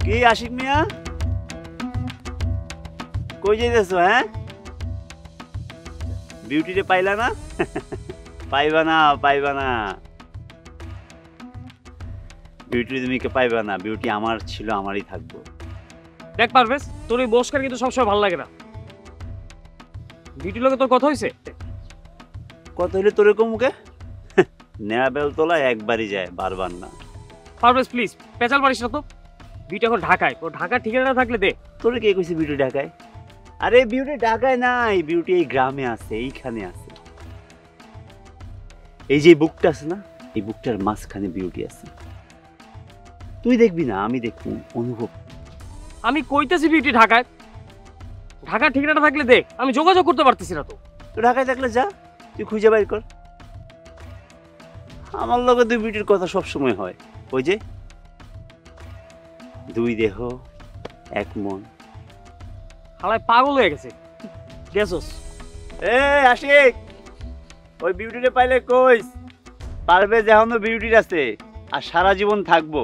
কি আশিক মিয়া, কই যাইতেছো? হ্যাঁ, বিউটিরে পাইলা না? পাইবা না, পাইবা না, বিউটি তুমি কে পাইবা না। বিউটি আমার ছিল, আমারই থাকবো। দেখ পারভেজ, তোর এই বসকার কিন্তু সবসময় ভালো লাগে না। বিউটির লগে তোর কথা হয়েছে? কত হইলে তোর মুখে নেয়া বেল তোলা একবারই যায়, বারবার না। পারভেজ প্লিজ পেঁচাল পারিস না তো। বিউটি এখন ঢাকায়, ও ঢাকার ঠিকানা থাকলে দে। তোর কে কইছে বিউটি ঢাকায়? আরে বিউটি ঢাকায় নাই, বিউটি এই গ্রামে আছে, এইখানে আছে। এই যে বুকটা আছে না, এই বুকটার মাঝখানে বিউটি আছে। তুই দেখবি না, আমি দেখবো, অনুভব। আমি কইতেছি বিউটি ঢাকায়, ঢাকার ঠিকানাটা থাকলে দে। আমি যোগাযোগ করতে পারতেছি না তো। তো ঢাকায় থাকলে যা, তুই খুঁজে বাইর কর। আমার লগে দুই বিউটির কথা সবসময় হয়। ওই যে দুই দেহ এক মন। হালায় পাগল হয়ে গেছে। গেছস? এ আশিক, ওই বিউটিরে পাইলে কইস পারভেজ এখনো বিউটির আছে, আর সারা জীবন থাকবো।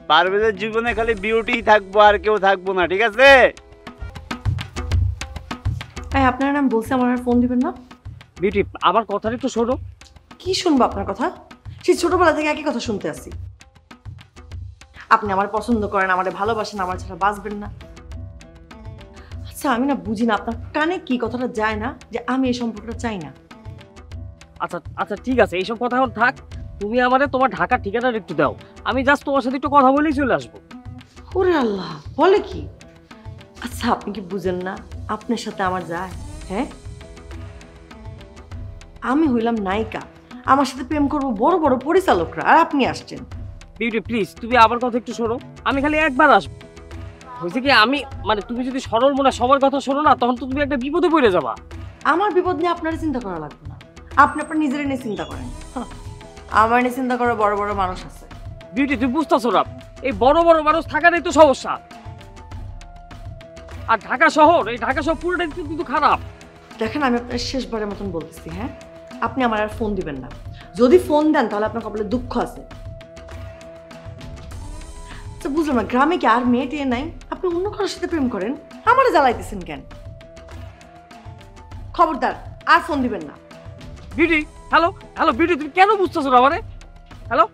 পারভেজের জীবনে খালি বিউটি থাকবো, আর কেউ থাকবো না, ঠিক আছে? আপনার নাম বলছে, আমার আর ফোন দিবেন না? বিউটি আমার কথাটা একটু শোনো। কি শুনবো আপনার কথা? সেই ছোটবেলা থেকে একই কথা শুনতে আসি। আপনি আমার পছন্দ করেন, আমারে ভালোবাসেন, আমার ছাড়া বাঁচবেন না। আচ্ছা আমি না বুঝি না, আপনার কানে কি কথাটা যায় না যে আমি এই সম্পর্কটা চাই না? আচ্ছা আচ্ছা ঠিক আছে, এইসব কথা এখন থাক। তুমি আমাদের তোমার ঢাকার ঠিকানাটা একটু দাও, আমি জাস্ট তোমার সাথে একটু কথা বলেই চলে আসবো। ওরে আল্লাহ, বলে কি? আচ্ছা আপনি কি বুঝেন না আপনার সাথে আমার যায়? হ্যাঁ, আমি হইলাম নায়িকা, আমার সাথে প্রেম করবো বড় বড় পরিচালকরা, আর আপনি আসছেন। বিউটি প্লিজ তুমি আমার কথা একটু শোনো, আমি খালি একবার আসবো। হয়েছে কি, আমি মানে তুমি যদি সরল মনে সবার কথা শোনো না, তখন তো তুমি একটা বিপদে পড়ে যাবা। আমার বিপদ নিয়ে আপনার চিন্তা করা লাগবে না, আপনি আপনার নিজের নিয়ে চিন্তা করেন। আমার নিয়ে চিন্তা করা বড় বড় মানুষ আছে। বিউটি তুমি বুঝতেছো না, এই বড় বড় মানুষ থাকাটাই তো সমস্যা। আর ঢাকা শহর, এই ঢাকা শহর পুরোটাই কিন্তু খারাপ। দেখেন আমি আপনার শেষবারের মতন বলতেছি, হ্যাঁ আপনি আমার আর ফোন দিবেন না। যদি ফোন দেন তাহলে আপনার কপালে দুঃখ আছে। আচ্ছা বুঝলাম না, গ্রামে কি আর মেয়ে টেয়ে নাই? আপনি অন্য কারোর সাথে প্রেম করেন, আমারে জ্বালাইতেছেন কেন? খবরদার আর ফোন দিবেন না। বিউটি হ্যালো হ্যালো, বিউটি তুমি কেন বুঝতেছো না? মানে হ্যালো